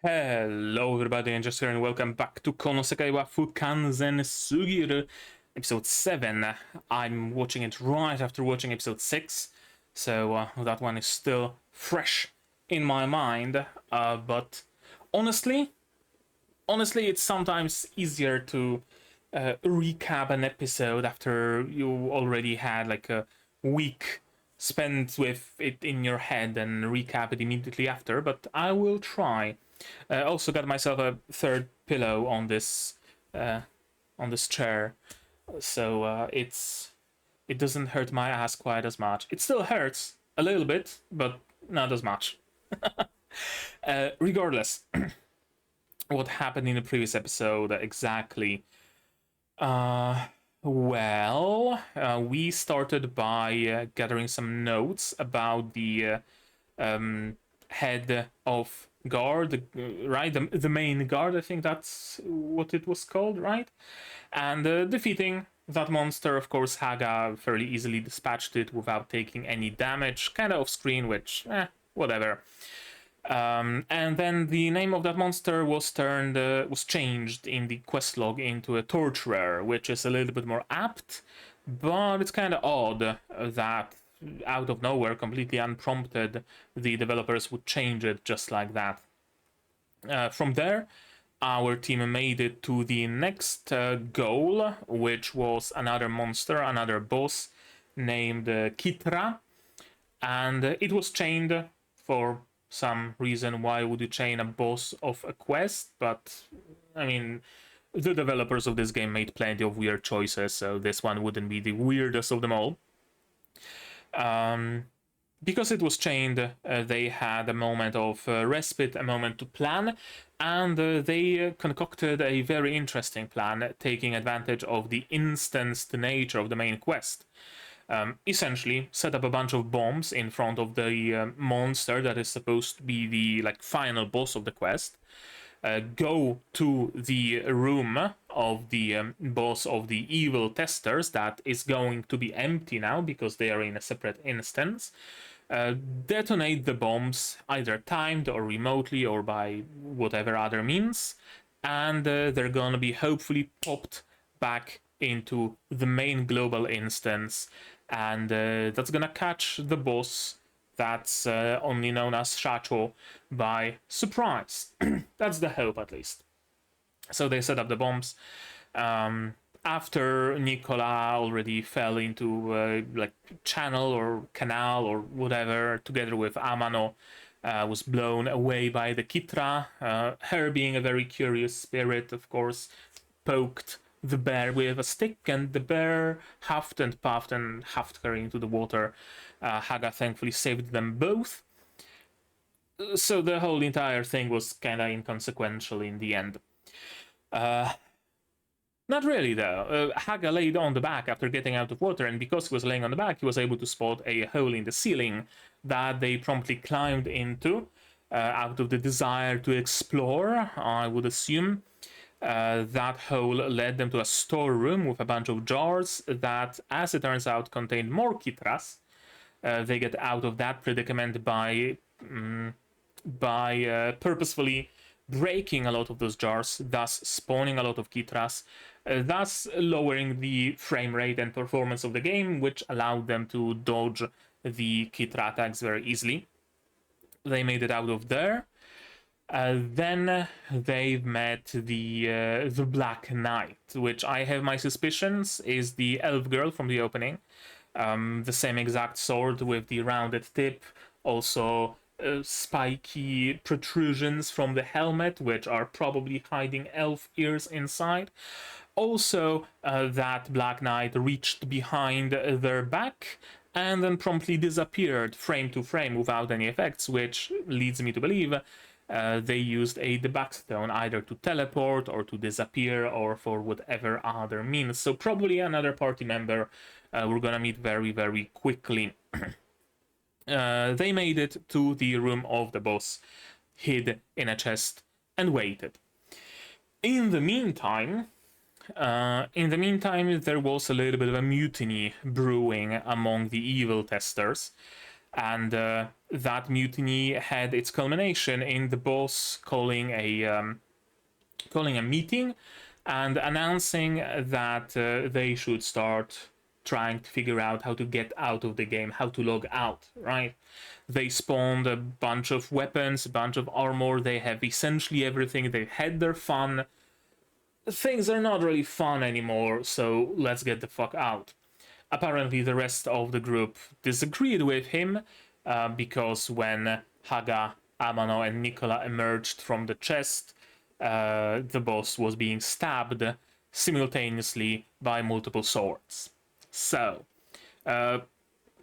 Hello everybody, and just here and welcome back to Sekai wa Fukanzen Sugiru, episode 7. I'm watching it right after watching episode 6, so that one is still fresh in my mind, but honestly, it's sometimes easier to recap an episode after you already had like a week spent with it in your head and recap it immediately after, but I will try. I also got myself a third pillow uh, on this chair, so it doesn't hurt my ass quite as much. It still hurts a little bit, but not as much. Regardless, what happened in the previous episode exactly? We started by gathering some notes about the head of guard, right? The main guard, I think that's what it was called, right? And defeating that monster, of course, Haga fairly easily dispatched it without taking any damage, kind of off screen, which, whatever. And then the name of that monster was changed in the quest log into a torturer, which is a little bit more apt, but it's kind of odd that out of nowhere, completely unprompted, the developers would change it just like that. From there, our team made it to the next goal, which was another monster, another boss named Kitra, and it was chained for some reason. Why would you chain a boss of a quest? But I mean, the developers of this game made plenty of weird choices, so this one wouldn't be the weirdest of them all. Because it was chained, they had a moment of respite, a moment to plan, and they concocted a very interesting plan, taking advantage of the instanced nature of the main quest. Essentially, set up a bunch of bombs in front of the monster that is supposed to be the final boss of the quest. Go to the room of the boss of the evil testers that is going to be empty now because they are in a separate instance. Detonate the bombs, either timed or remotely or by whatever other means, and they're gonna be hopefully popped back into the main global instance, and that's gonna catch the boss that's only known as Shacho by surprise. That's the hope, at least. So they set up the bombs. After Nikola already fell into channel or canal or whatever, together with Amano, was blown away by the Kitra. Her, being a very curious spirit, of course, poked the bear with a stick, and the bear huffed and puffed and huffed her into the water. Haga thankfully saved them both. So the whole entire thing was kind of inconsequential in the end. Not really, though. Haga laid on the back after getting out of water, and because he was laying on the back, he was able to spot a hole in the ceiling that they promptly climbed into out of the desire to explore, I would assume. That hole led them to a storeroom with a bunch of jars that, as it turns out, contained more Kitras. They get out of that predicament by purposefully breaking a lot of those jars, thus spawning a lot of Kitras, thus lowering the frame rate and performance of the game, which allowed them to dodge the Kitra attacks very easily. They made it out of there. Then they've met the Black Knight, which I have my suspicions is the elf girl from the opening. The same exact sword with the rounded tip, also spiky protrusions from the helmet, which are probably hiding elf ears inside. Also, that Black Knight reached behind their back and then promptly disappeared frame to frame without any effects, which leads me to believe they used a debug stone either to teleport or to disappear or for whatever other means. So probably another party member we're gonna meet very, very quickly. They made it to the room of the boss, hid in a chest, and waited. In the meantime, there was a little bit of a mutiny brewing among the evil testers, and that mutiny had its culmination in the boss calling a meeting and announcing that they should start trying to figure out how to get out of the game, how to log out, right? They spawned a bunch of weapons, a bunch of armor, they have essentially everything, they had their fun. Things are not really fun anymore, so let's get the fuck out. Apparently, the rest of the group disagreed with him because when Haga, Amano, and Nikola emerged from the chest, the boss was being stabbed simultaneously by multiple swords. So,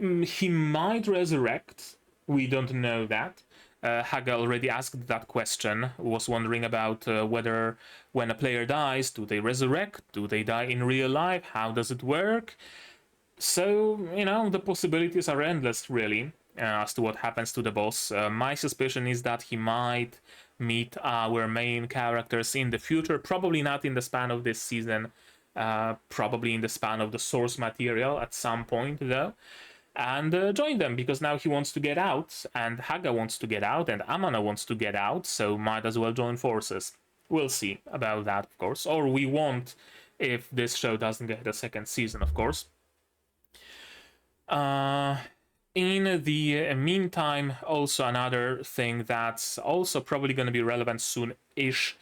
he might resurrect. We don't know that. Haga already asked that question, was wondering about whether when a player dies, do they resurrect? Do they die in real life? How does it work? So, the possibilities are endless, really, as to what happens to the boss. My suspicion is that he might meet our main characters in the future, probably not in the span of this season, probably in the span of the source material at some point, though, and join them, because now he wants to get out, and Haga wants to get out, and Amano wants to get out, so might as well join forces. We'll see about that, of course, or we won't if this show doesn't get a second season, of course. In the meantime, also another thing that's also probably going to be relevant soon-ish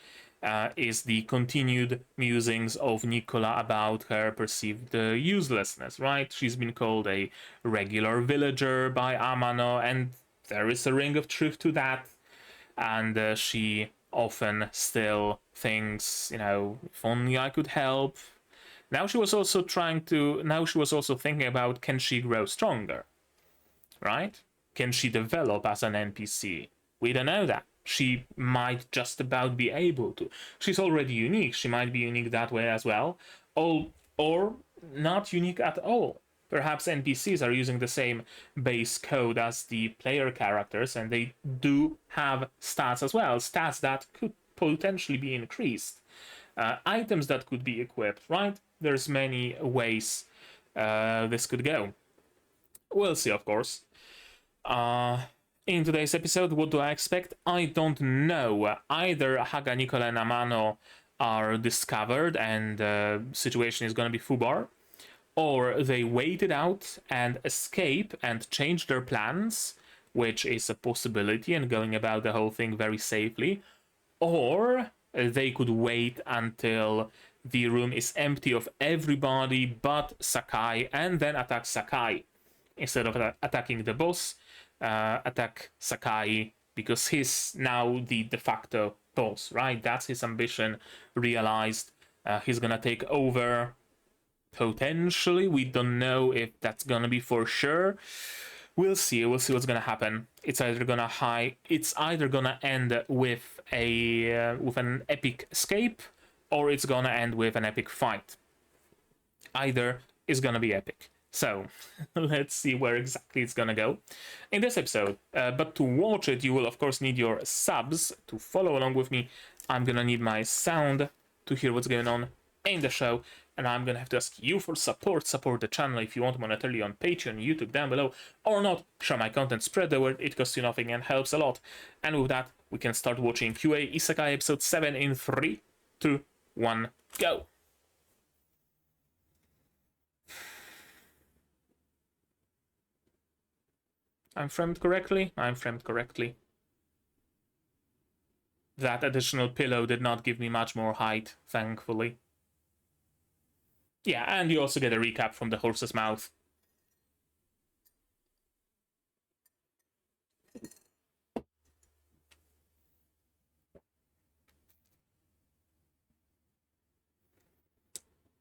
is the continued musings of Nikola about her perceived uselessness, right? She's been called a regular villager by Amano, and there is a ring of truth to that. And she often still thinks, if only I could help. Now she was also thinking about, can she grow stronger, right? Can she develop as an NPC? We don't know that. She might just about be able to. She's already unique. She might be unique that way as well. Or not unique at all. Perhaps NPCs are using the same base code as the player characters, and they do have stats as well. Stats that could potentially be increased. Items that could be equipped, right? There's many ways this could go. We'll see, of course. In today's episode, what do I expect? I don't know. Either Haga, Nikola, and Amano are discovered and the situation is going to be foobar, or they wait it out and escape and change their plans, which is a possibility, and going about the whole thing very safely, or they could wait until the room is empty of everybody but Sekai and then attack Sekai. Instead of attacking the boss, attack Sekai, because he's now the de facto boss, right? That's his ambition realized. He's gonna take over, potentially. We don't know if that's gonna be for sure. We'll see what's gonna happen. It's either gonna end with an epic escape, or it's gonna end with an epic fight. Either is gonna be epic. So, let's see where exactly it's gonna go in this episode. But to watch it, you will of course need your subs to follow along with me. I'm gonna need my sound to hear what's going on in the show, and I'm gonna have to ask you for support. Support the channel if you want monetarily on Patreon, YouTube down below, or not. Share my content, spread the word, it costs you nothing and helps a lot. And with that, we can start watching QA Isekai episode 7 in 3, 2, 1, go! I'm framed correctly? I'm framed correctly. That additional pillow did not give me much more height, thankfully. Yeah, and you also get a recap from the horse's mouth.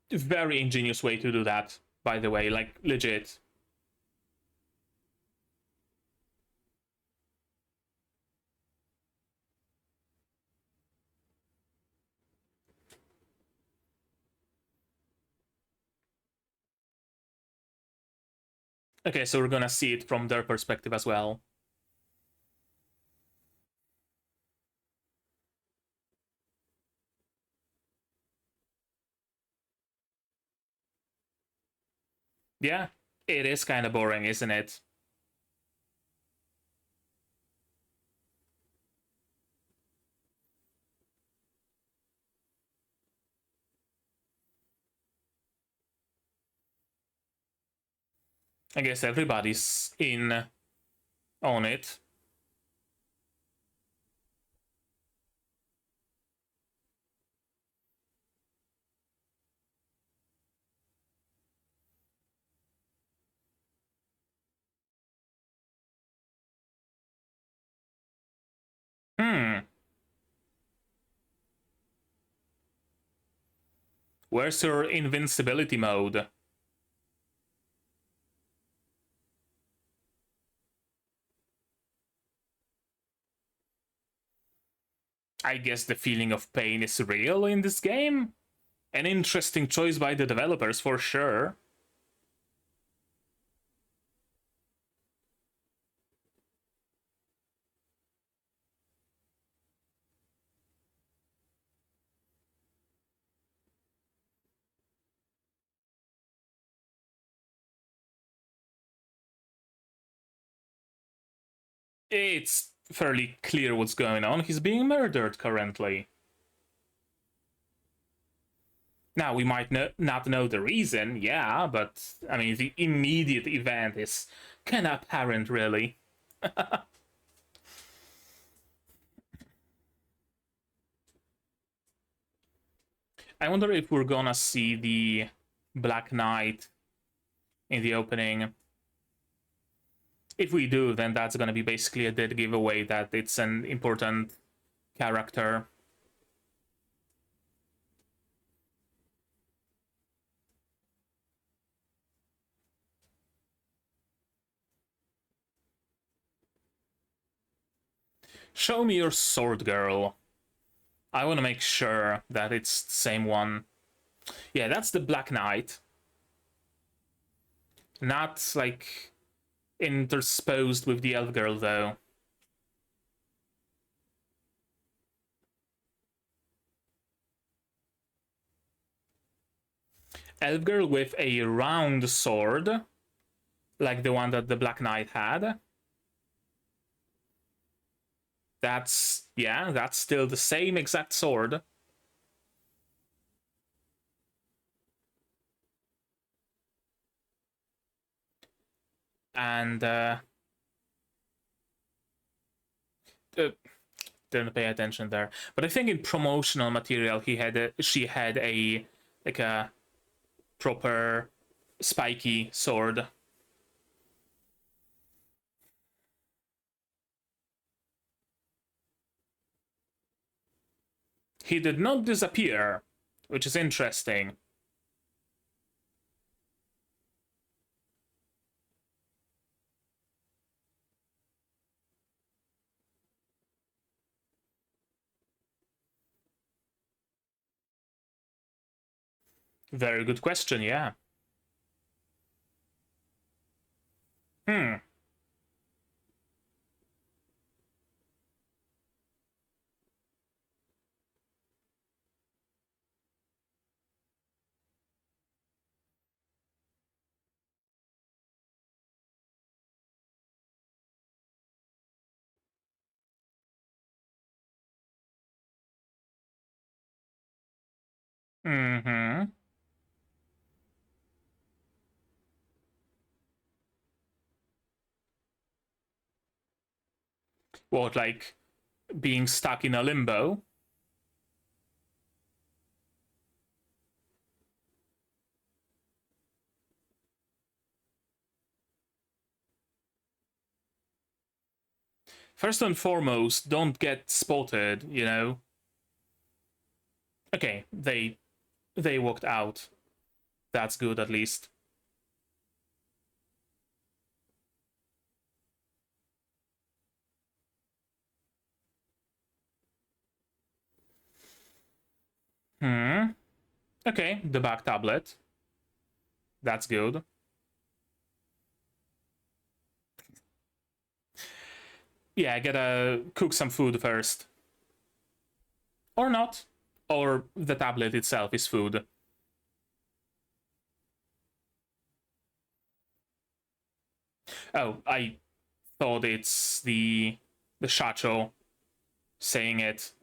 Very ingenious way to do that, by the way, like, legit. Okay, so we're gonna see it from their perspective as well. Yeah, it is kind of boring, isn't it? I guess everybody's in on it. Hmm. Where's your invincibility mode? I guess the feeling of pain is real in this game. An interesting choice by the developers for sure. It's fairly clear what's going on. He's being murdered currently. Now, we might not know the reason, yeah, but I mean, the immediate event is kind of apparent, really. I wonder if we're gonna see the Black Knight in the opening. If we do, then that's gonna be basically a dead giveaway that it's an important character. Show me your sword, girl. I want to make sure that it's the same one. Yeah, that's the Black Knight. Not, like, intersposed with the elf girl, though. Elf girl with a round sword, like the one that the Black Knight had. Yeah, that's still the same exact sword. And, didn't pay attention there. But I think in promotional material, she had a, like a proper spiky sword. He did not disappear, which is interesting. Very good question, yeah. Hmm. Mm-hmm. What, like being stuck in a limbo? First and foremost, don't get spotted, you know? Okay, they walked out. That's good, at least. Hmm. Okay, the back tablet. That's good. Yeah, I gotta cook some food first. Or not. Or the tablet itself is food. Oh, I thought it's the Shacho saying it.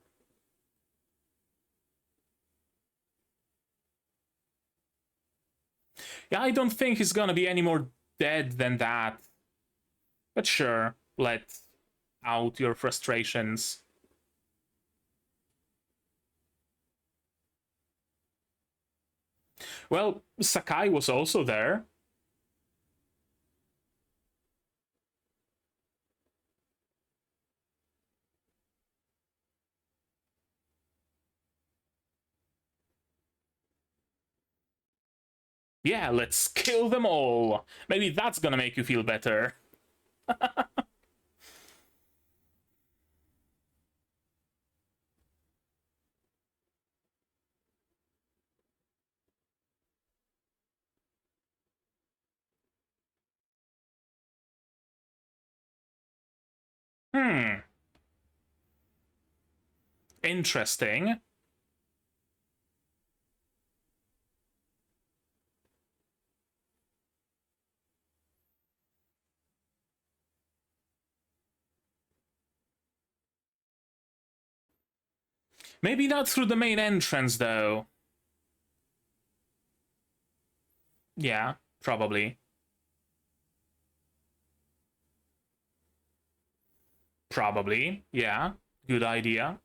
Yeah, I don't think he's gonna be any more dead than that. But sure, let out your frustrations. Well, Sekai was also there. Yeah, let's kill them all. Maybe that's gonna make you feel better. Hmm. Interesting. Maybe not through the main entrance, though. Yeah, probably. Probably. Yeah, good idea.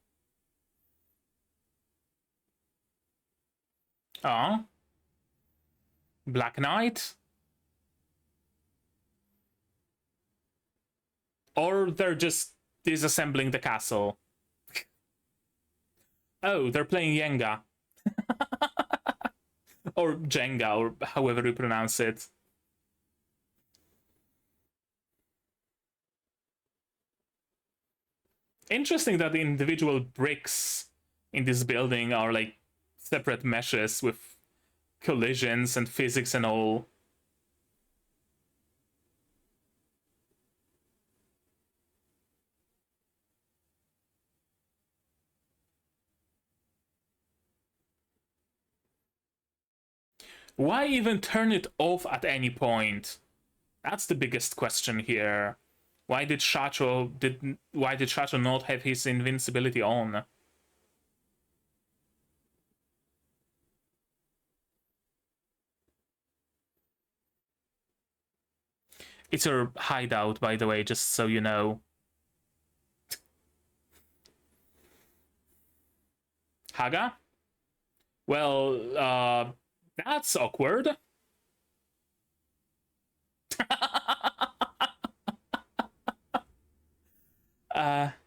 Oh. Black Knight? Or they're just disassembling the castle. Oh, they're playing Yenga. Or Jenga, or however you pronounce it. Interesting that the individual bricks in this building are like separate meshes with collisions and physics and all. Why even turn it off at any point? That's the biggest question here. Why did Shacho not have his invincibility on? It's her hideout, by the way, just so you know. Haga? Well, that's awkward.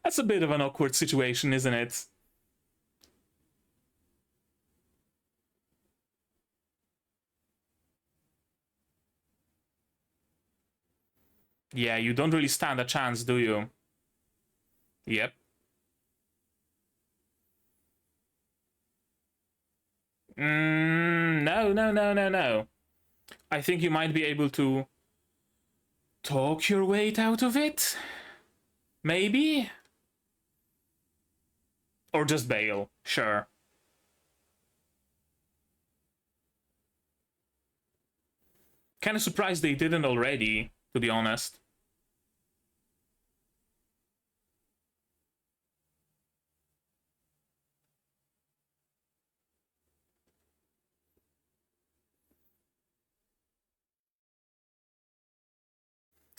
That's a bit of an awkward situation, isn't it? Yeah, you don't really stand a chance, do you? Yep. No, no, no, no, no. I think you might be able to talk your way out of it? Maybe? Or just bail, sure. Kind of surprised they didn't already, to be honest.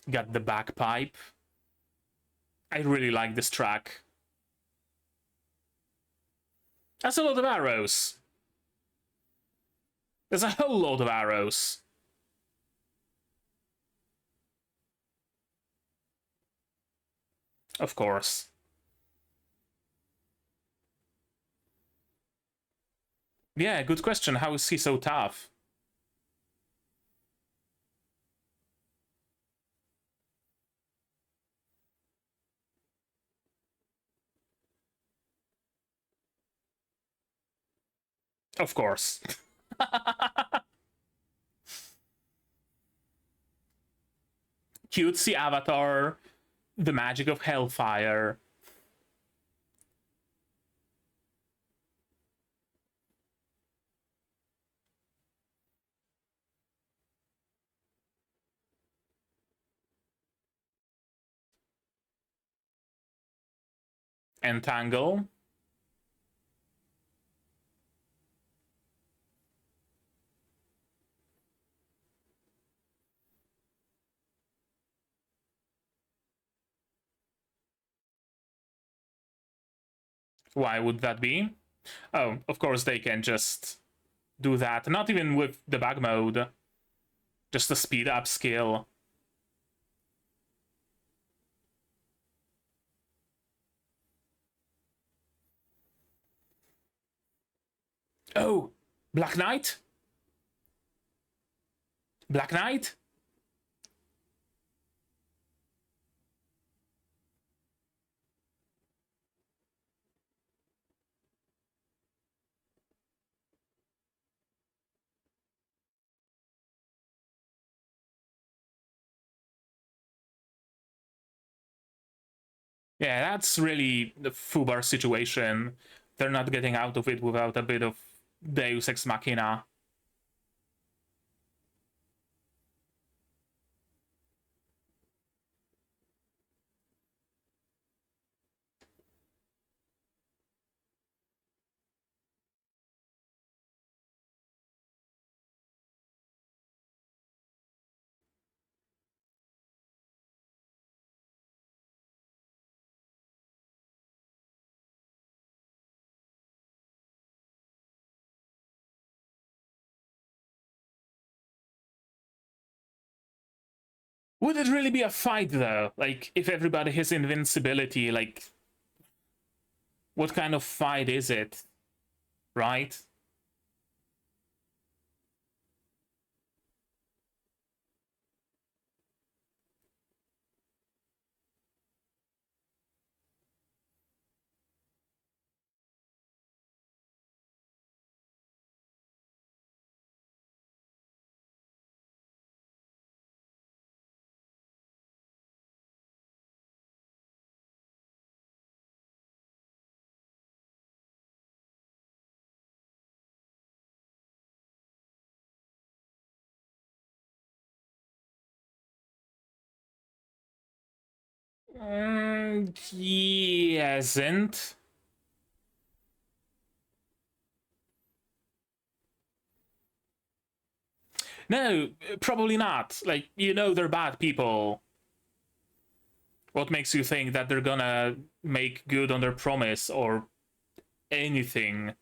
Got the bagpipe. I really like this track. That's a lot of arrows. There's a whole load of arrows. Of course. Yeah, good question. How is he so tough? Of course. Cutesy avatar, the magic of hellfire. Entangle. Why would that be? Oh, of course they can just do that. Not even with debug mode. Just a speed up skill. Oh, Black Knight? Black Knight? Yeah, that's really the Fubar situation. They're not getting out of it without a bit of Deus Ex Machina. Would it really be a fight though? Like, if everybody has invincibility, like, what kind of fight is it? Right? He hasn't. No, probably not. Like, you know they're bad people. What makes you think that they're gonna make good on their promise or anything?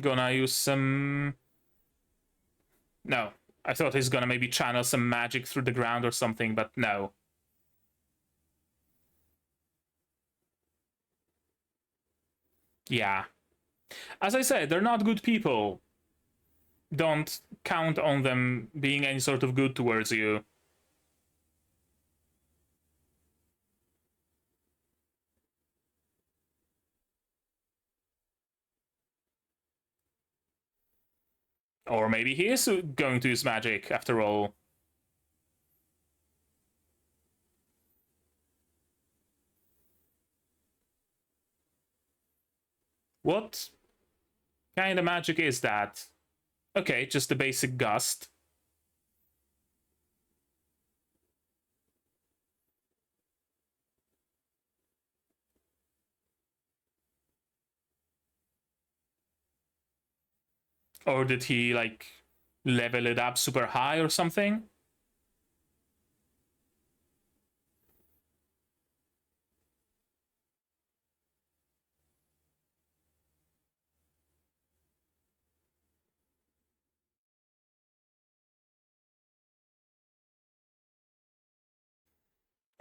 Gonna use some... No. I thought he's gonna maybe channel some magic through the ground or something, but no. Yeah. As I said, they're not good people. Don't count on them being any sort of good towards you. Or maybe he is going to use magic, after all. What kind of magic is that? Okay, just the basic gust. Or did he, like, level it up super high or something?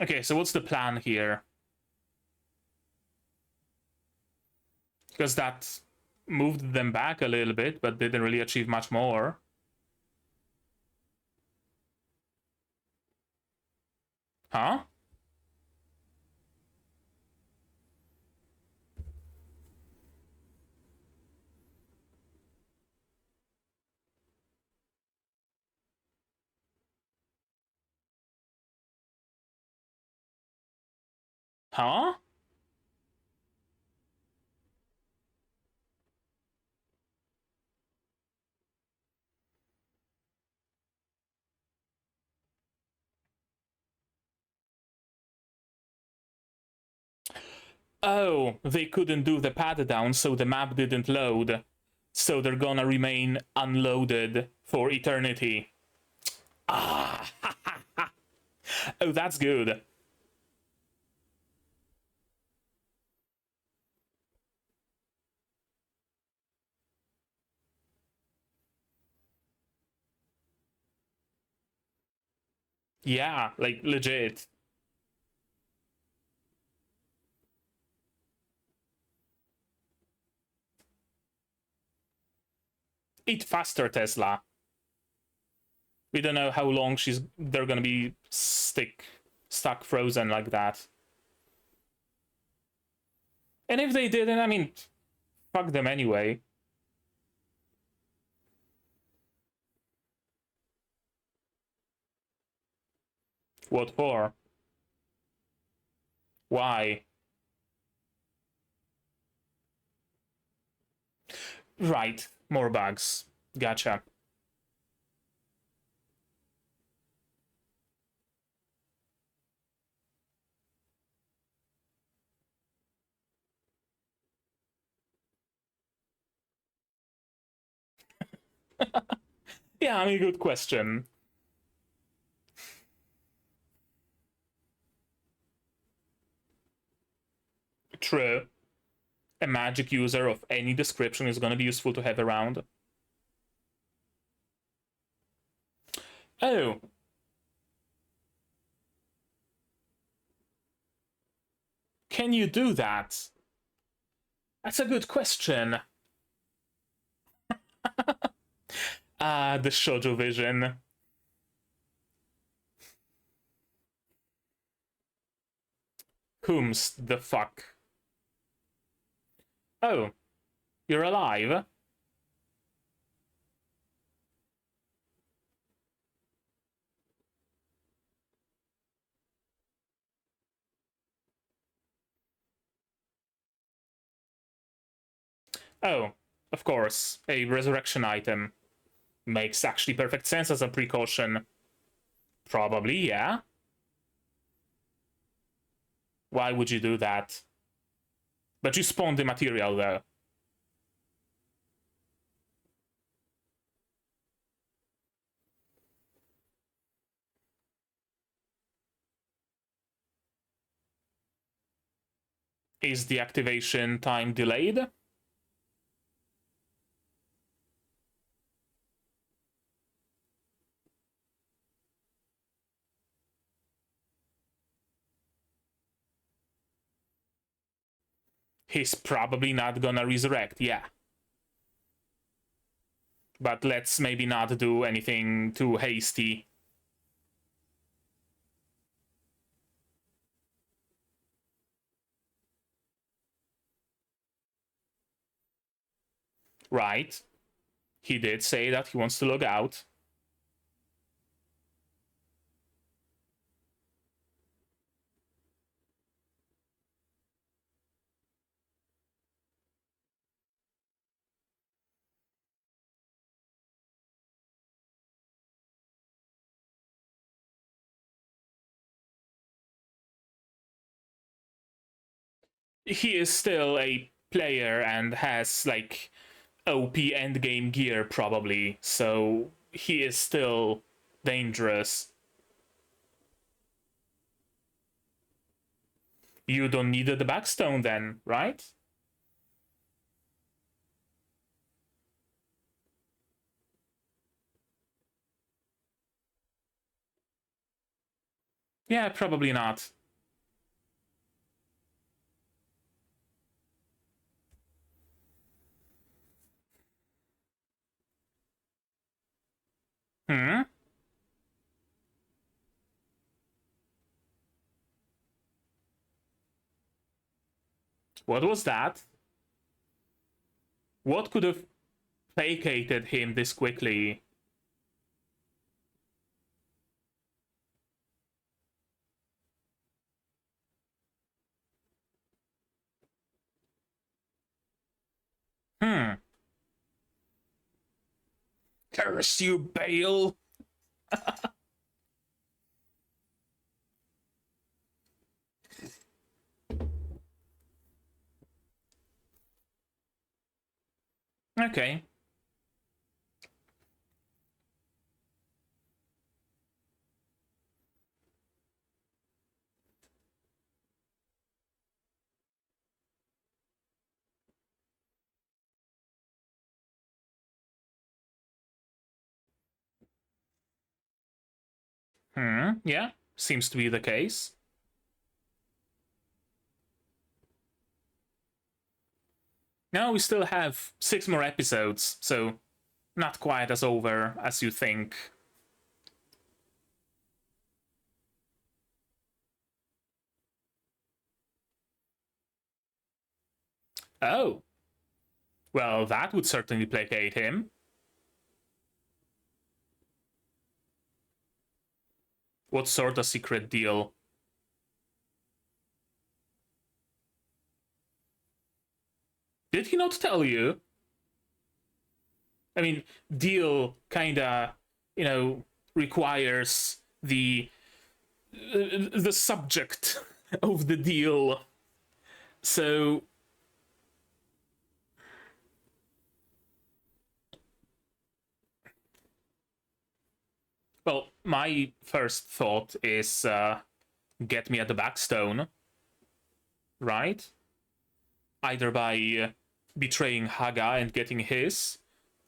Okay, so what's the plan here? Because that moved them back a little bit, but didn't really achieve much more. Huh? Huh? Oh, they couldn't do the pat down, so the map didn't load. So they're gonna remain unloaded for eternity. Ah! Oh, that's good. Yeah, like legit. Eat faster, Tesla. We don't know how long they're gonna be stuck frozen like that. And if they didn't, I mean, fuck them anyway. What for? Why? Right, more bugs. Gotcha. Yeah, I mean, good question. True. A magic user of any description is gonna be useful to have around. Oh. Can you do that? That's a good question. Ah, the shoujo vision. Whom's the fuck? Oh, you're alive? Oh, of course, a resurrection item. Makes actually perfect sense as a precaution. Probably, yeah. Why would you do that? But you spawned the material, though. Is the activation time delayed? He's probably not gonna resurrect, yeah. But let's maybe not do anything too hasty. Right. He did say that he wants to log out. He is still a player and has, like, OP endgame gear, probably. So he is still dangerous. You don't need the backstone then, right? Yeah, probably not. Hmm? What was that? What could have placated him this quickly? Hmm. Curse you, Bayle! Okay. Yeah, seems to be the case. Now we still have 6 more episodes, so not quite as over as you think. Oh. Well, that would certainly placate him. What sort of secret deal? Did he not tell you? I mean, deal kinda, requires the subject of the deal. So, well, my first thought is get me at the backstone, right? Either by betraying Haga and getting his,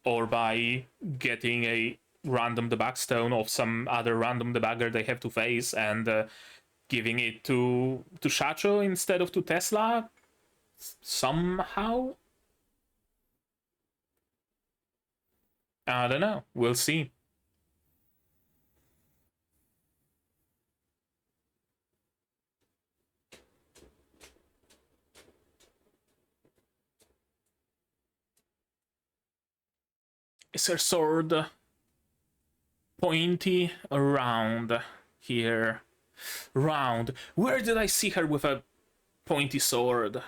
or by getting a random debugstone of some other random debugger they have to face and giving it to Shacho instead of to Tesla somehow. I don't know. We'll see. Is her sword pointy around here? Round. Where did I see her with a pointy sword?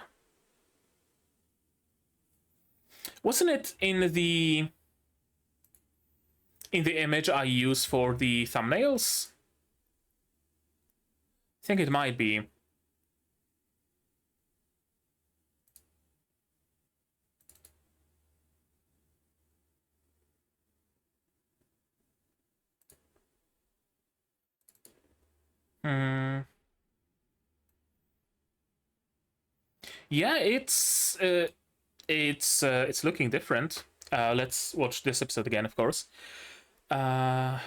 Wasn't it in the image I use for the thumbnails? I think it might be. Hmm. Yeah, it's looking different. Let's watch this episode again, of course. There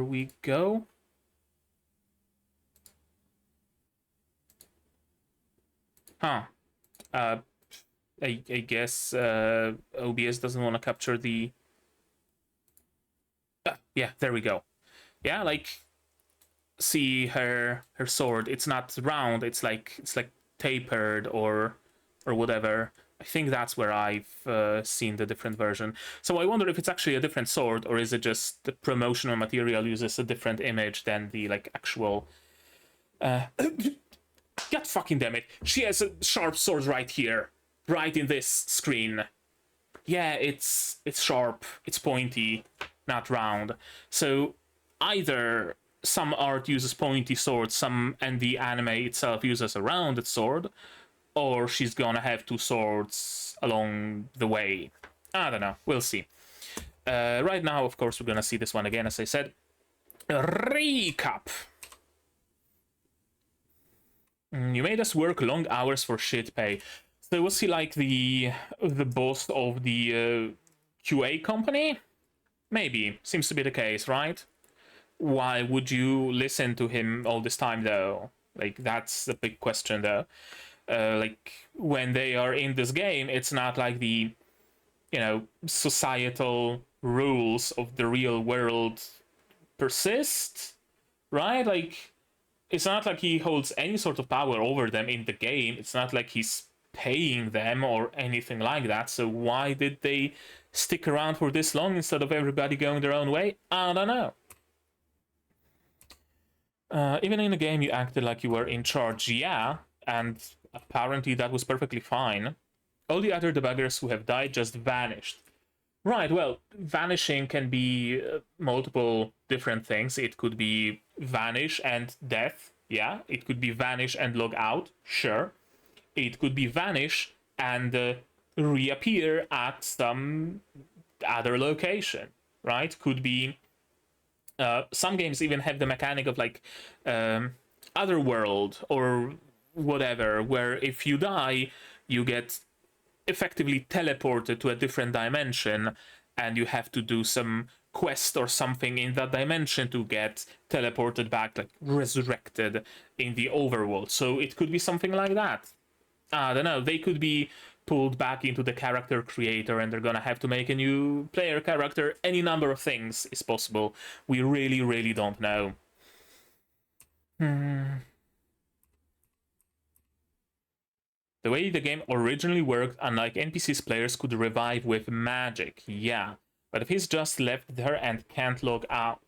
we go. Huh. I guess OBS doesn't want to capture the. Yeah, there we go. Yeah, like see her sword. It's not round. It's like tapered or whatever. I think that's where I've seen the different version. So I wonder if it's actually a different sword, or is it just the promotional material uses a different image than the like actual. God fucking damn it! She has a sharp sword right here, right in this screen. Yeah, it's sharp, it's pointy, not round. So either some art uses pointy swords, some and the anime itself uses a rounded sword, or she's gonna have 2 swords along the way. I don't know. We'll see. Right now, of course, we're gonna see this one again, as I said. Recap. You made us work long hours for shit pay. So was he like the boss of the QA company? Maybe. Seems to be the case, right? Why would you listen to him all this time, though? Like, that's the big question, though. Like, when they are in this game, it's not like the, societal rules of the real world persist, right? Like, it's not like he holds any sort of power over them in the game. It's not like he's paying them or anything like that. So why did they stick around for this long instead of everybody going their own way? I don't know. Even in the game, you acted like you were in charge, yeah, and apparently that was perfectly fine. All the other debuggers who have died just vanished. Right, well, vanishing can be multiple different things. It could be vanish and death, yeah. It could be vanish and log out, sure. It could be vanish and reappear at some other location, right? Could be some games even have the mechanic of like other world or whatever, where if you die, you get effectively teleported to a different dimension, and you have to do some quest or something in that dimension to get teleported back, like resurrected in the overworld. So it could be something like that. I don't know. They could be pulled back into the character creator, and they're gonna have to make a new player character. Any number of things is possible. We really, really don't know. The way the game originally worked, unlike NPCs, players could revive with magic. Yeah, but if he's just left there and can't log out.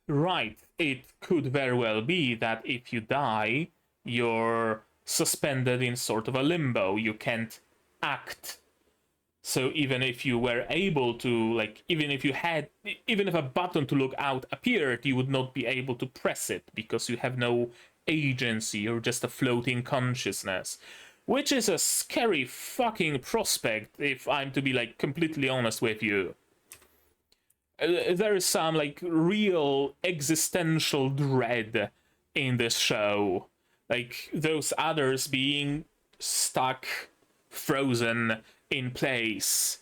Right. It could very well be that if you die, you're suspended in sort of a limbo. You can't act. So even if you were able to, like, even if a button to look out appeared, you would not be able to press it because you have no agency. You're just a floating consciousness. Which is a scary fucking prospect, if I'm to be, like, completely honest with you. There is some, like, real existential dread in this show. Like, those others being stuck, frozen in place.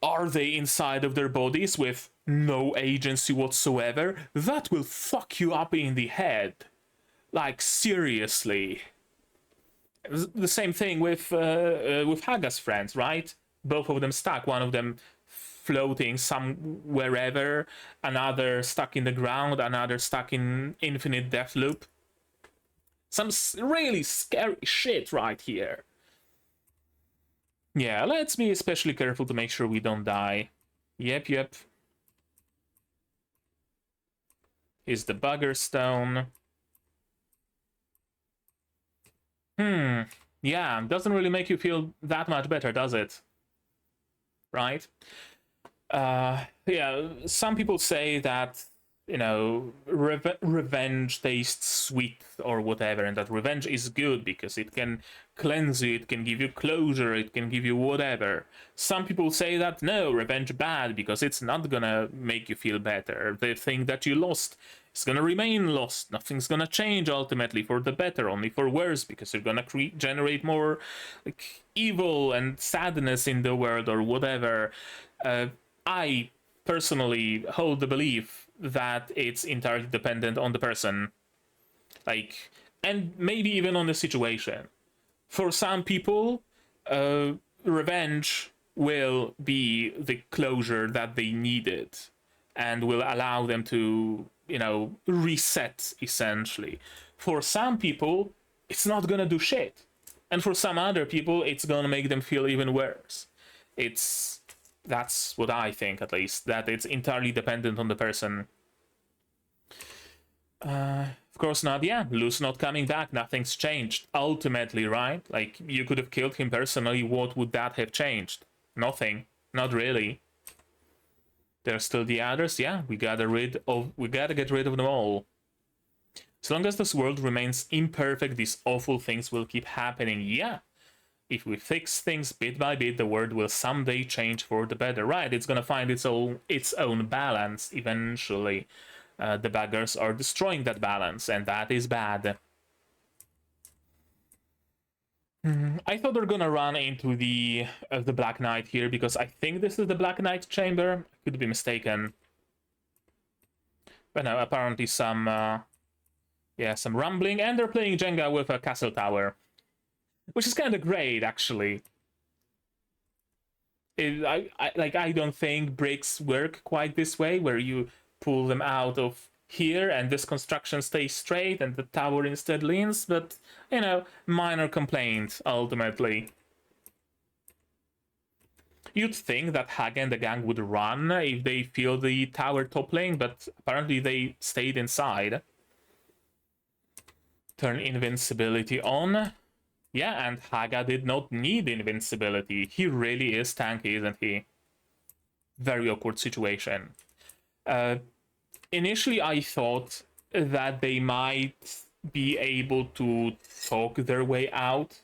Are they inside of their bodies with no agency whatsoever? That will fuck you up in the head. Like, seriously. The same thing with Haga's friends, right? Both of them stuck. One of them floating some wherever, another stuck in the ground, another stuck in infinite death loop. Some really scary shit right here. Yeah, let's be especially careful to make sure we don't die. Yep. Is the bugger stone. Yeah, doesn't really make you feel that much better, does it? Right? Yeah, some people say that, you know, revenge tastes sweet or whatever, and that revenge is good because it can cleanse you, it can give you closure, it can give you whatever. Some people say that no, revenge bad because it's not gonna make you feel better. The thing that you lost is gonna remain lost. Nothing's gonna change ultimately for the better, only for worse, because you're gonna generate more like evil and sadness in the world or whatever. I personally hold the belief that it's entirely dependent on the person, like, and maybe even on the situation. For some people, revenge will be the closure that they needed and will allow them to, you know, reset essentially. For some people, it's not gonna do shit, and for some other people, it's gonna make them feel even worse. That's what I think, at least, that it's entirely dependent on the person. Of course not, yeah, Lou's not coming back, nothing's changed, ultimately, right? Like, you could have killed him personally, what would that have changed? Nothing, not really. There's still the others, yeah, we gotta get rid of them all. As long as this world remains imperfect, these awful things will keep happening, yeah. If we fix things bit by bit, the world will someday change for the better. Right, it's gonna find its own balance eventually. The buggers are destroying that balance, and that is bad. I thought they're gonna run into the Black Knight here, because I think this is the Black Knight chamber. I could be mistaken. But no, apparently some rumbling, and they're playing Jenga with a castle tower. Which is kind of great, actually. I don't think bricks work quite this way, where you pull them out of here and this construction stays straight and the tower instead leans, but, you know, minor complaint, ultimately. You'd think that Haga and the gang would run if they feel the tower toppling, but apparently they stayed inside. Turn invincibility on. Yeah, and Haga did not need invincibility. He really is tanky, isn't he? Very awkward situation. Initially, I thought that they might be able to talk their way out.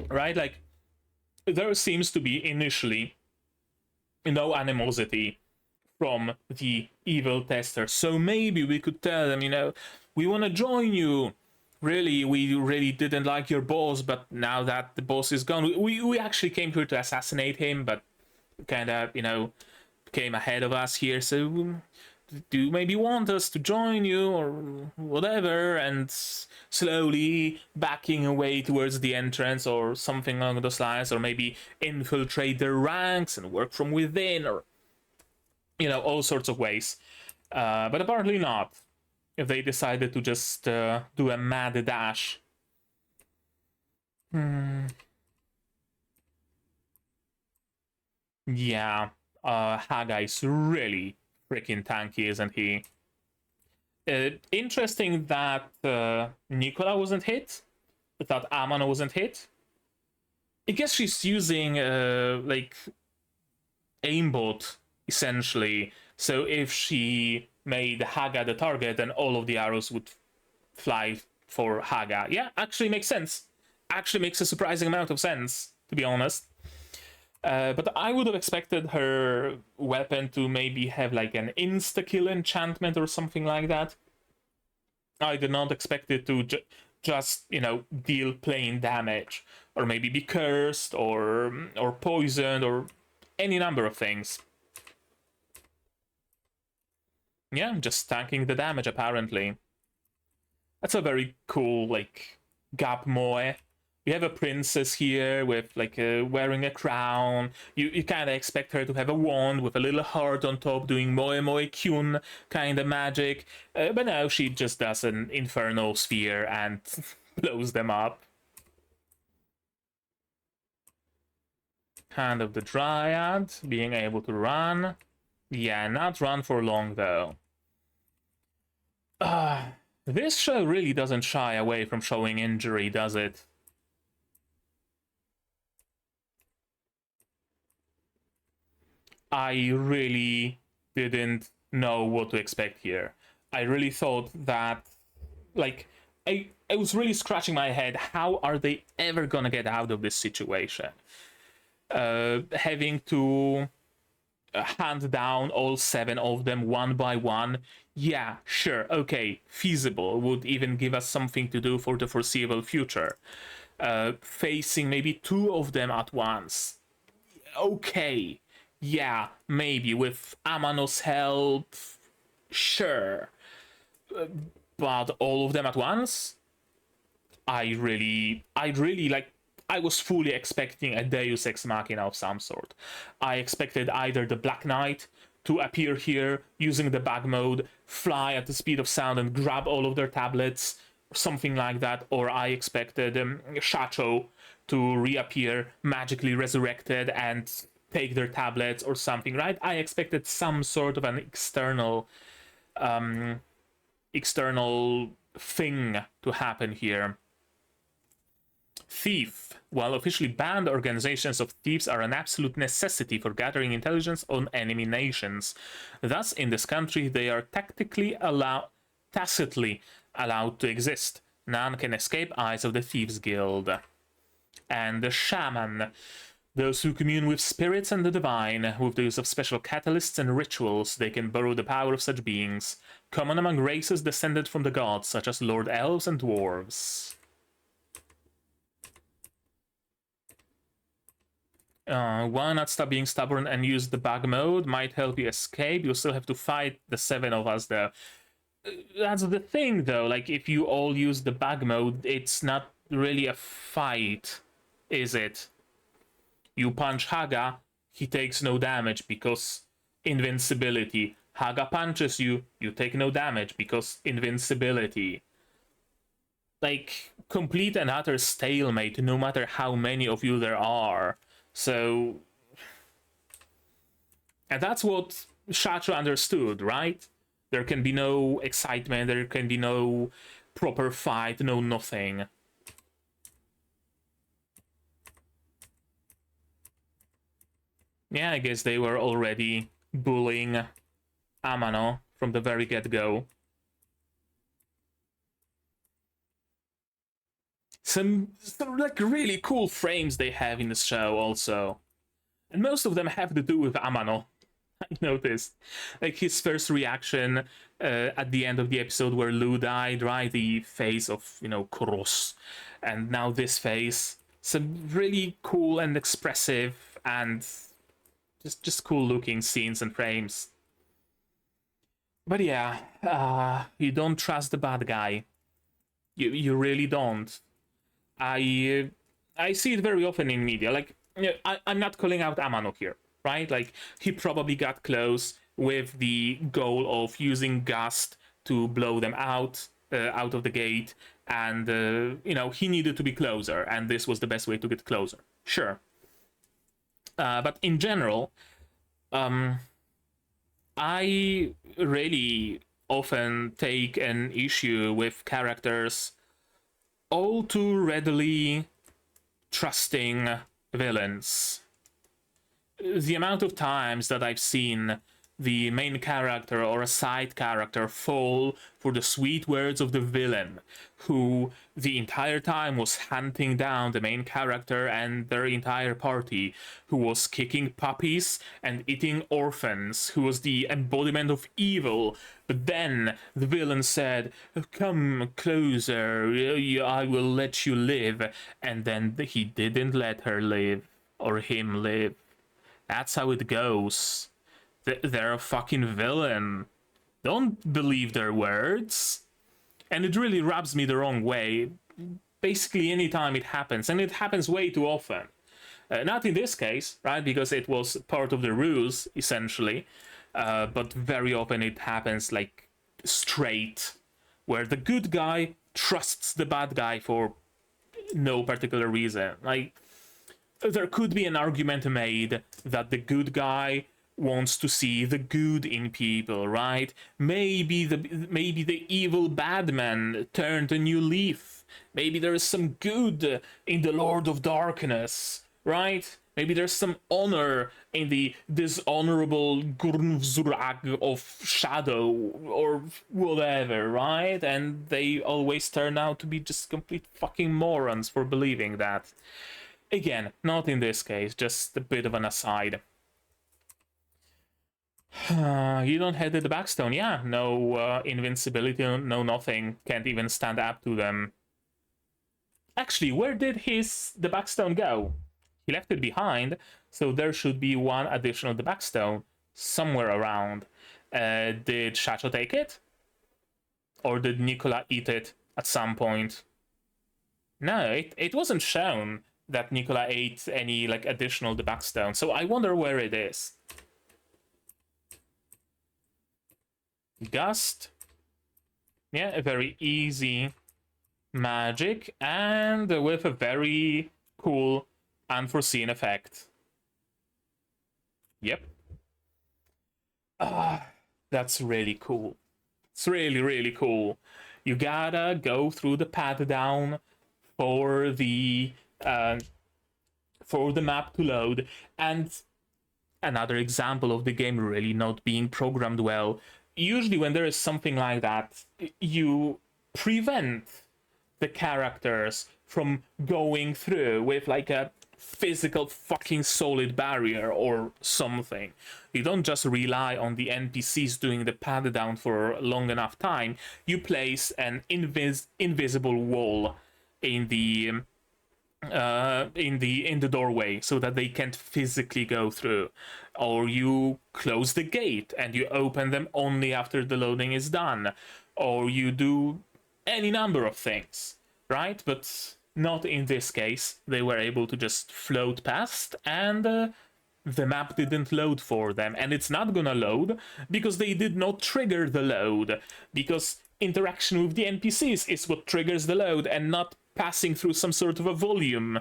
right? Like, there seems to be initially no animosity from the evil tester. So maybe we could tell them, we want to join you. Really, we really didn't like your boss, but now that the boss is gone, we actually came here to assassinate him, but kind of, came ahead of us here. So do you maybe want us to join you or whatever? And slowly backing away towards the entrance or something along those lines, or maybe infiltrate their ranks and work from within, or all sorts of ways. But apparently not. If they decided to just do a mad dash. Yeah, Haga is really freaking tanky, isn't he? Interesting that Nikola wasn't hit, that Amano wasn't hit. I guess she's using like aimbot essentially. So if she made Haga the target, then all of the arrows would fly for Haga. Yeah, actually makes sense. Actually makes a surprising amount of sense, to be honest. But I would have expected her weapon to maybe have like an insta-kill enchantment or something like that. I did not expect it to just, deal plain damage. Or maybe be cursed, or poisoned, or any number of things. Yeah, just tanking the damage, apparently. That's a very cool, like, Gap Moe. You have a princess here with, like, wearing a crown. You kind of expect her to have a wand with a little heart on top doing Moe Moe Kyun kind of magic. But no, she just does an Inferno Sphere and blows them up. Hand of the Dryad, being able to run. Yeah, not run for long, though. This show really doesn't shy away from showing injury, does it? I really didn't know what to expect here. I really thought that, like, I was really scratching my head. How are they ever gonna get out of this situation? Having to hand down all 7 of them one by one. Yeah, sure, okay, feasible. Would even give us something to do for the foreseeable future. Facing maybe 2 of them at once. Okay, yeah, maybe with Amano's help, sure. But all of them at once? I really like. I was fully expecting a Deus Ex Machina of some sort. I expected either the Black Knight to appear here using the bag mode, fly at the speed of sound and grab all of their tablets, or something like that, or I expected Shacho to reappear, magically resurrected, and take their tablets or something, right? I expected some sort of an external thing to happen here. Thief. While officially banned, organizations of thieves are an absolute necessity for gathering intelligence on enemy nations. Thus, in this country, they are tacitly allowed to exist. None can escape eyes of the Thieves Guild. And the Shaman. Those who commune with spirits and the divine, with the use of special catalysts and rituals, they can borrow the power of such beings. Common among races descended from the gods, such as Lord Elves and Dwarves. Why not stop being stubborn and use the bug mode? Might help you escape. You still have to fight the 7 of us though. That's the thing though, like if you all use the bug mode, it's not really a fight, is it? You punch Haga, he takes no damage because invincibility. Haga punches you, you take no damage because invincibility. Like, complete and utter stalemate no matter how many of you there are. So, and that's what Shacho understood, right? There can be no excitement, there can be no proper fight, no nothing. Yeah, I guess they were already bullying Amano from the very get-go. some like really cool frames they have in the show also, and most of them have to do with Amano. I noticed, like his first reaction at the end of the episode where Lou died, right? The face of Koros, and now this face. Some really cool and expressive and just cool looking scenes and frames. But yeah, you don't trust the bad guy. You really don't. I see it very often in media. Like, I'm not calling out Amano here, right? Like, he probably got close with the goal of using Gust to blow them out of the gate, and he needed to be closer, and this was the best way to get closer. Sure. But in general, I really often take an issue with characters all too readily trusting villains. The amount of times that I've seen the main character or a side character fall for the sweet words of the villain, who the entire time was hunting down the main character and their entire party, who was kicking puppies and eating orphans, who was the embodiment of evil. But then the villain said, "Come closer, I will let you live," and then he didn't let her live, or him live. That's how it goes. They're a fucking villain. Don't believe their words. And it really rubs me the wrong way. Basically, anytime it happens, and it happens way too often. Not in this case, right? Because it was part of the rules, essentially. But very often it happens like straight, where the good guy trusts the bad guy for no particular reason. Like, there could be an argument made that the good guy wants to see the good in people, right? Maybe the evil bad man turned a new leaf. Maybe there is some good in the Lord of Darkness, right? Maybe there's some honor in the dishonorable Gurnvzurag of Shadow, or whatever, right? And they always turn out to be just complete fucking morons for believing that. Again, not in this case, just a bit of an aside. You don't have the backstone. Yeah, no invincibility, no nothing. Can't even stand up to them. Actually, where did the backstone go? He left it behind, so there should be one additional backstone somewhere around. Did Shacho take it? Or did Nikola eat it at some point? No, it wasn't shown that Nikola ate any like additional backstone, so I wonder where it is. Gust. Yeah, a very easy magic, and with a very cool unforeseen effect. Yep. That's really cool. It's really, really cool. You gotta go through the path down for the map to load, and another example of the game really not being programmed well. Usually when there is something like that, you prevent the characters from going through with like a physical fucking solid barrier or something. You don't just rely on the NPCs doing the pad down for long enough time. You place an invisible wall in the doorway so that they can't physically go through, or you close the gate and you open them only after the loading is done, or you do any number of things, right? But not in this case. They were able to just float past, and the map didn't load for them, and it's not gonna load because they did not trigger the load, because interaction with the NPCs is what triggers the load, and not passing through some sort of a volume.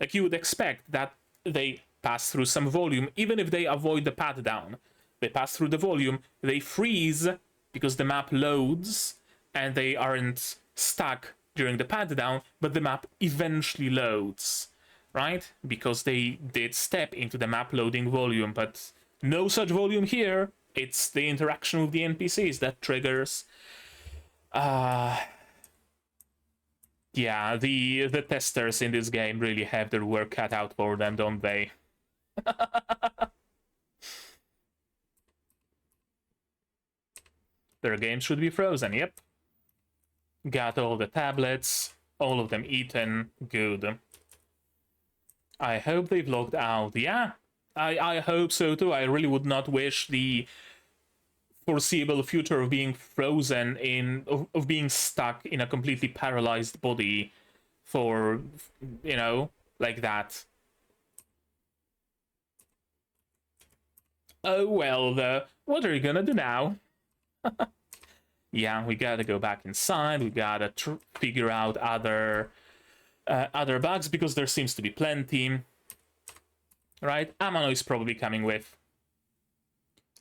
Like, you would expect that they pass through some volume, even if they avoid the pat down. They pass through the volume, they freeze because the map loads, and they aren't stuck during the pat down, but the map eventually loads, right? Because they did step into the map loading volume, but no such volume here. It's the interaction with the NPCs that triggers. Yeah, the testers in this game really have their work cut out for them, don't they? Their game should be frozen, yep. Got all the tablets, all of them eaten, good. I hope they've logged out. Yeah, I hope so too. I really would not wish the foreseeable future of being frozen of being stuck in a completely paralyzed body for, you know, like that. Oh well, what are you gonna do now? Yeah, we gotta go back inside. We gotta figure out other bugs because there seems to be plenty. Right, Amano is probably coming with.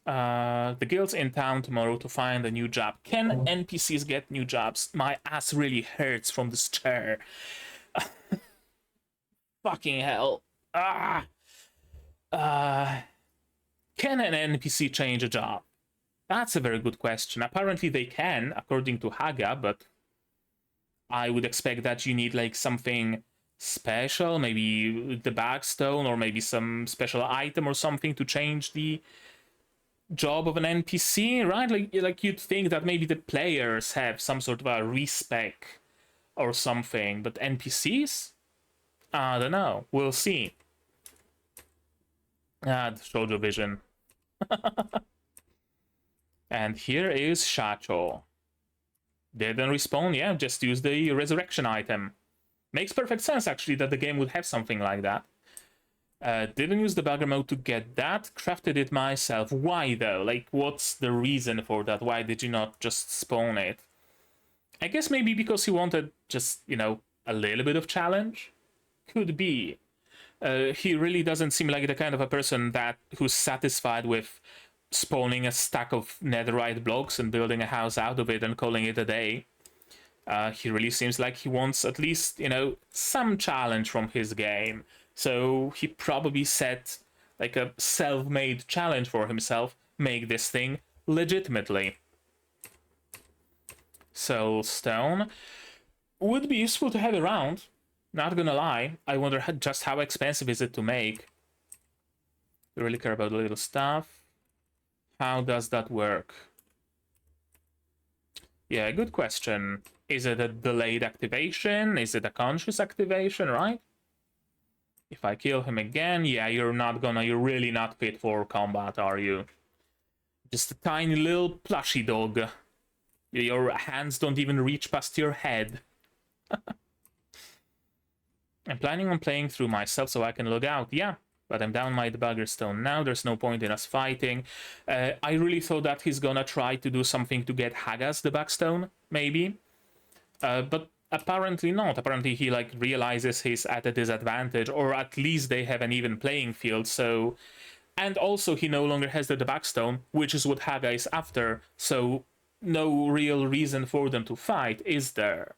The guild's in town tomorrow to find a new job. Can NPCs get new jobs? My ass really hurts from this chair. Fucking hell. Ah. Can an NPC change a job? That's a very good question. Apparently they can, according to Haga, but I would expect that you need like something special, maybe the bagstone or maybe some special item or something to change the job of an NPC, right? Like you'd think that maybe the players have some sort of a respec or something, but NPCs? I don't know. We'll see. The shoujo vision. And here is Shacho. Didn't respawn, yeah, just use the resurrection item. Makes perfect sense, actually, that the game would have something like that. Didn't use the bugger mode to get that. Crafted it myself. Why, though? Like, what's the reason for that? Why did you not just spawn it? I guess maybe because he wanted just, you know, a little bit of challenge? Could be. He really doesn't seem like the kind of a person who's satisfied with spawning a stack of netherite blocks and building a house out of it and calling it a day. He really seems like he wants at least, you know, some challenge from his game. So he probably set like a self-made challenge for himself, make this thing legitimately. Soulstone would be useful to have around, not gonna lie. I wonder just how expensive is it to make. We really care about the little stuff. How does that work? Yeah, good question. Is it a delayed activation? Is it a conscious activation, right? If I kill him again, yeah, you're really not fit for combat, are you? Just a tiny little plushy dog. Your hands don't even reach past your head. I'm planning on playing through myself so I can log out, yeah. But I'm down my debugger stone now, there's no point in us fighting. I really thought that he's gonna try to do something to get Haga's debug stone, maybe. But apparently not. Apparently he like realizes he's at a disadvantage, or at least they have an even playing field, so... And also he no longer has the debug stone, which is what Haga is after, so no real reason for them to fight, is there?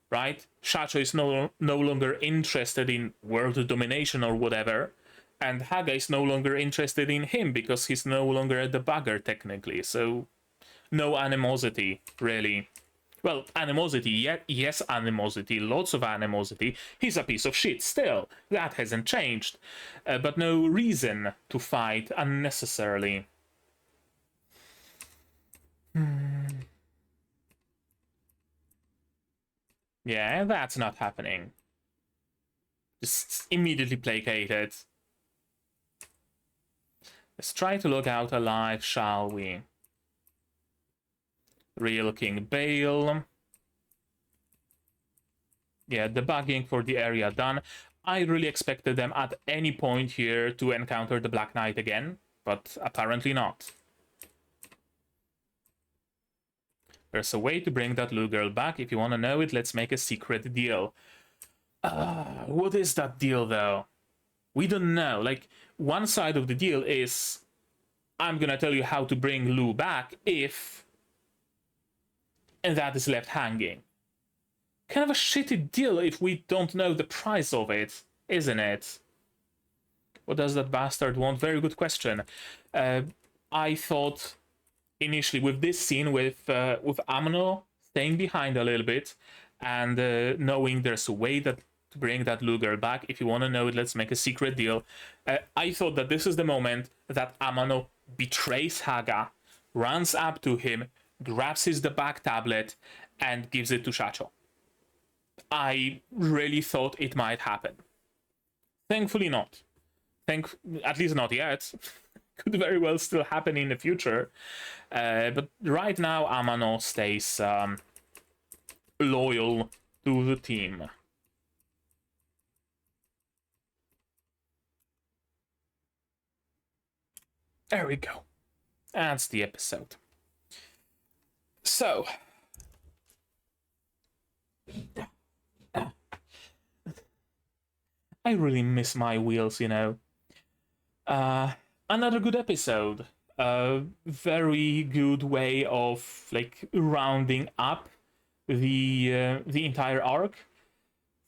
Right? Shacho is no longer interested in world domination or whatever, and Haga is no longer interested in him because he's no longer a debugger technically, so no animosity, really. Well, animosity, yes, animosity, lots of animosity. He's a piece of shit still, that hasn't changed, but no reason to fight unnecessarily. Yeah, that's not happening. Just immediately placated. Let's try to log out alive, shall we? Real King Bayle. Yeah, debugging for the area done. I really expected them at any point here to encounter the Black Knight again, but apparently not. There's a way to bring that little girl back. If you want to know it, let's make a secret deal. What is that deal, though? We don't know. Like, one side of the deal is, I'm gonna tell you how to bring Lou back if... And that is left hanging. Kind of a shitty deal if we don't know the price of it, isn't it? What does that bastard want? Very good question. I thought initially with this scene with Amano staying behind a little bit and knowing there's a way that to bring that Luger back. If you want to know it, let's make a secret deal. I thought that this is the moment that Amano betrays Haga, runs up to him, grabs his the back tablet, and gives it to Shacho. I really thought it might happen. Thankfully not. At least not yet. Could very well still happen in the future. But right now, Amano stays loyal to the team. There we go. That's the episode. So, I really miss my wheels, you know. Another good episode. A very good way of like rounding up the entire arc.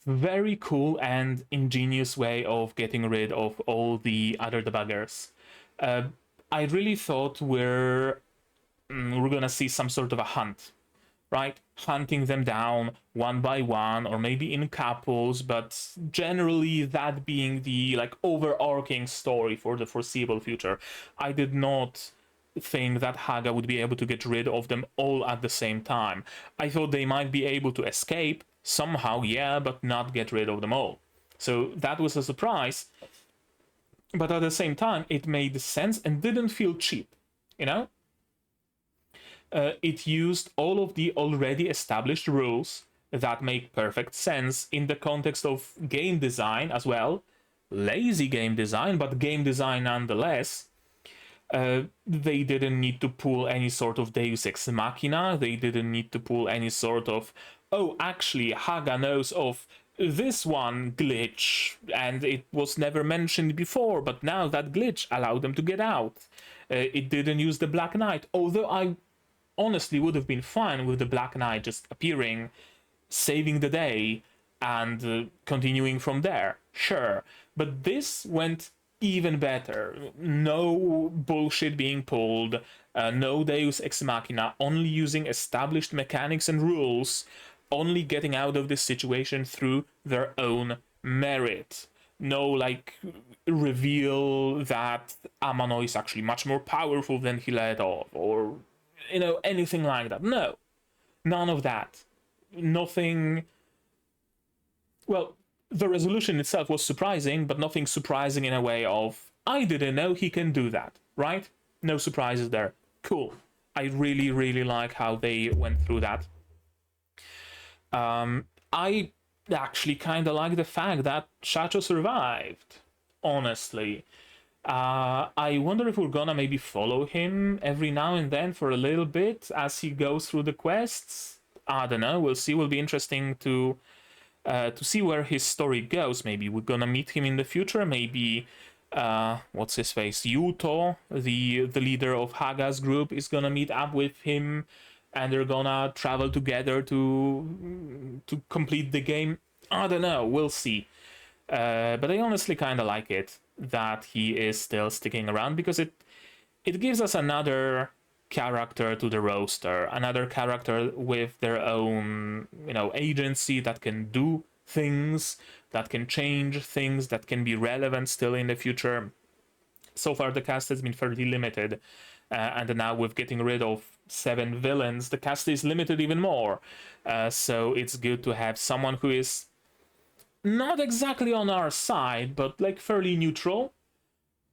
Very cool and ingenious way of getting rid of all the other debuggers. I really thought we're gonna see some sort of a hunt, right? Hunting them down one by one, or maybe in couples, but generally that being the like overarching story for the foreseeable future. I did not think that Haga would be able to get rid of them all at the same time. I thought they might be able to escape somehow, yeah, but not get rid of them all. So that was a surprise. But at the same time, it made sense and didn't feel cheap, you know? It used all of the already established rules that make perfect sense in the context of game design as well. Lazy game design, but game design nonetheless. They didn't need to pull any sort of Deus Ex Machina. They didn't need to pull any sort of, oh, actually, Haga knows of this one glitch, and it was never mentioned before, but now that glitch allowed them to get out. It didn't use the Black Knight, although I honestly would have been fine with the Black Knight just appearing, saving the day, and continuing from there. Sure. But this went even better. No bullshit being pulled, no Deus Ex Machina, only using established mechanics and rules, only getting out of this situation through their own merit. No, like, reveal that Amano is actually much more powerful than he let off, or, you know, anything like that. No. None of that. Nothing. Well, the resolution itself was surprising, but nothing surprising in a way of, I didn't know he can do that, right? No surprises there. Cool. I really, really like how they went through that. I actually kind of like the fact that Shacho survived, honestly. I wonder if we're gonna maybe follow him every now and then for a little bit as he goes through the quests. I don't know. We'll see. Will be interesting to see where his story goes. Maybe we're gonna meet him in the future. Maybe what's his face? Yuto, the leader of Haga's group, is gonna meet up with him, and they're gonna travel together to complete the game. I don't know. We'll see. But I honestly kind of like it that he is still sticking around, because it gives us another character to the roster, another character with their own, you know, agency that can do things, that can change things, that can be relevant still in the future. So far the cast has been fairly limited, and now with getting rid of 7 villains, the cast is limited even more. So it's good to have someone who is not exactly on our side, but like fairly neutral.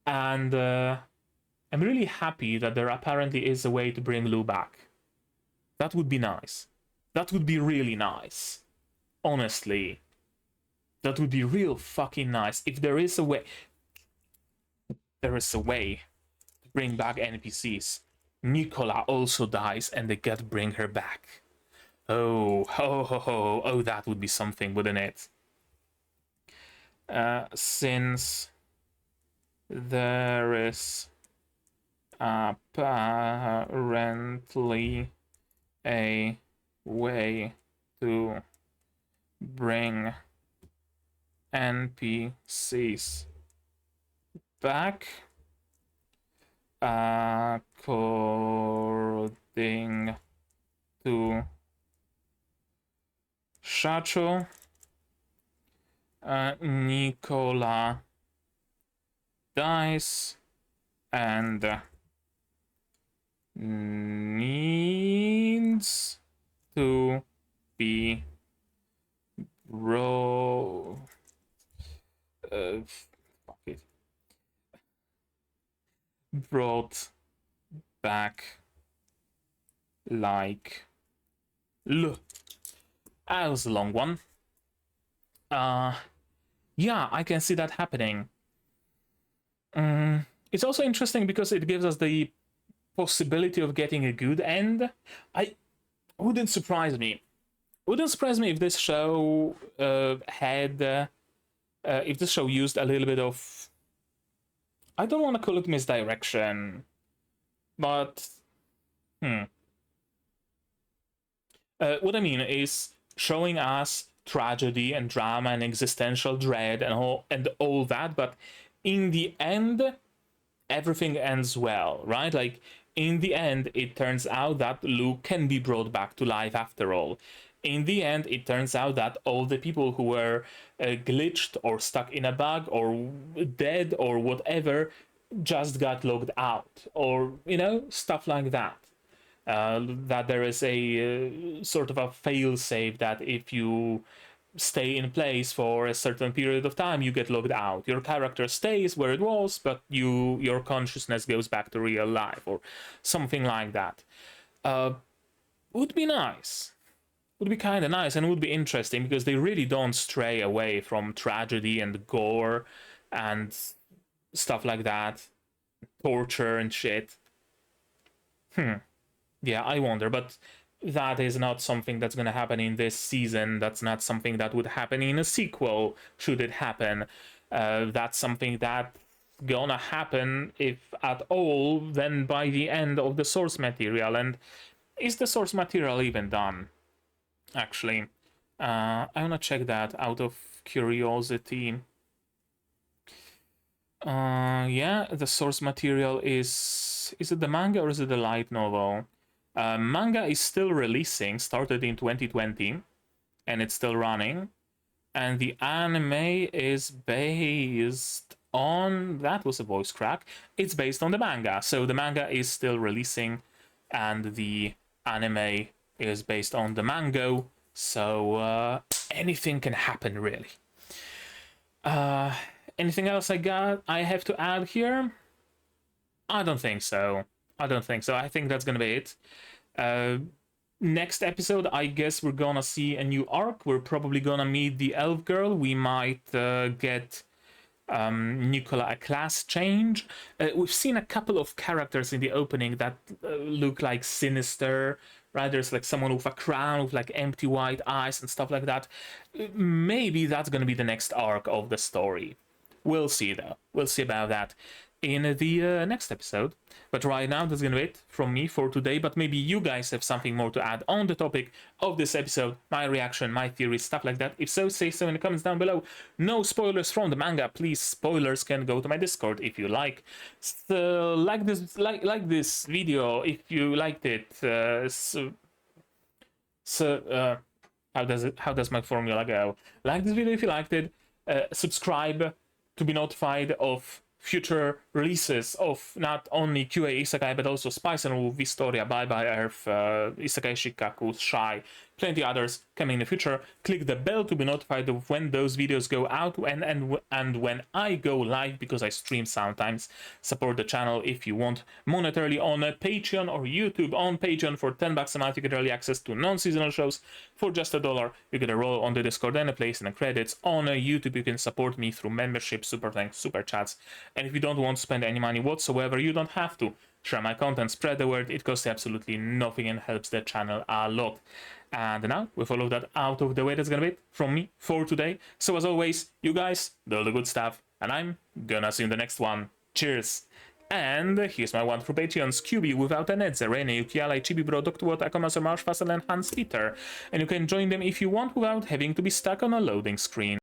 And I'm really happy that there apparently is a way to bring Lou back. That would be nice. That would be really nice. Honestly. That would be real fucking nice. If there is a way... There is a way to bring back NPCs. Nikola also dies and they gotta bring her back. Oh, ho, ho, ho. Oh, that would be something, wouldn't it? Since there is apparently a way to bring NPCs back according to Shacho, Nikola dies and needs to be fuck it. Brought back like that was a long one. Yeah, I can see that happening. It's also interesting because it gives us the possibility of getting a good end. I wouldn't surprise me. Wouldn't surprise me if this show if this show used a little bit of, I don't want to call it misdirection, but what I mean is showing us tragedy and drama and existential dread and all that, but in the end, everything ends well, right? Like, in the end, it turns out that Luke can be brought back to life after all. In the end, it turns out that all the people who were glitched or stuck in a bug or dead or whatever just got logged out, or, you know, stuff like that. That there is a sort of a fail-safe that if you stay in place for a certain period of time, you get logged out. Your character stays where it was, but your consciousness goes back to real life, or something like that. Would be nice. Would be kind of nice, and would be interesting, because they really don't stray away from tragedy and gore and stuff like that, torture and shit. Yeah, I wonder, but that is not something that's gonna happen in this season. That's not something that would happen in a sequel, should it happen. That's something that's gonna happen, if at all, then by the end of the source material. And is the source material even done? Actually, I wanna check that out of curiosity. Yeah, the source material is it the manga or is it the light novel? Manga is still releasing, started in 2020, and it's still running. And the anime is based on, that was a voice crack, it's based on the manga. So the manga is still releasing, and the anime is based on the manga. So anything can happen, really. Anything else I have to add here? I don't think so. I think that's gonna be it. Next episode, I guess we're gonna see a new arc. We're probably gonna meet the elf girl. We might get Nikola a class change. We've seen a couple of characters in the opening that look like sinister, right? There's like someone with a crown with like empty white eyes and stuff like that. Maybe that's gonna be the next arc of the story. We'll see, though. We'll see about that in the next episode. But right now, that's gonna be it from me for today. But maybe you guys have something more to add on the topic of this episode, my reaction, my theories, stuff like that. If so, say so in the comments down below. No spoilers from the manga, please. Spoilers can go to my Discord if you like. So, like this video if you liked it. How does my formula go? Like this video if you liked it. Subscribe to be notified of future releases of not only QA Isekai but also Spice and Wolf, Vistoria, Bye Bye Earth, Isekai Shikaku, Shy, plenty others coming in the future. Click the bell to be notified of when those videos go out and when I go live, because I stream sometimes. Support the channel if you want monetarily on Patreon or YouTube. On Patreon for $10 a month you get early access to non-seasonal shows. For just $1 you get a role on the Discord and a place in the credits. On YouTube you can support me through membership, super thanks, super chats. And if you don't want to spend any money whatsoever, you don't have to. Share my content, spread the word, it costs absolutely nothing and helps the channel a lot. And now, with all of that out of the way, that's gonna be it from me for today. So as always, you guys do all the good stuff, and I'm gonna see you in the next one. Cheers! And here's my one for Patreons: QB, Without an Edze, Rene, Ukiala, Chibibro, Dr. Watt, Akamaso, Marsh, Fassel, and Hans Peter. And you can join them if you want without having to be stuck on a loading screen.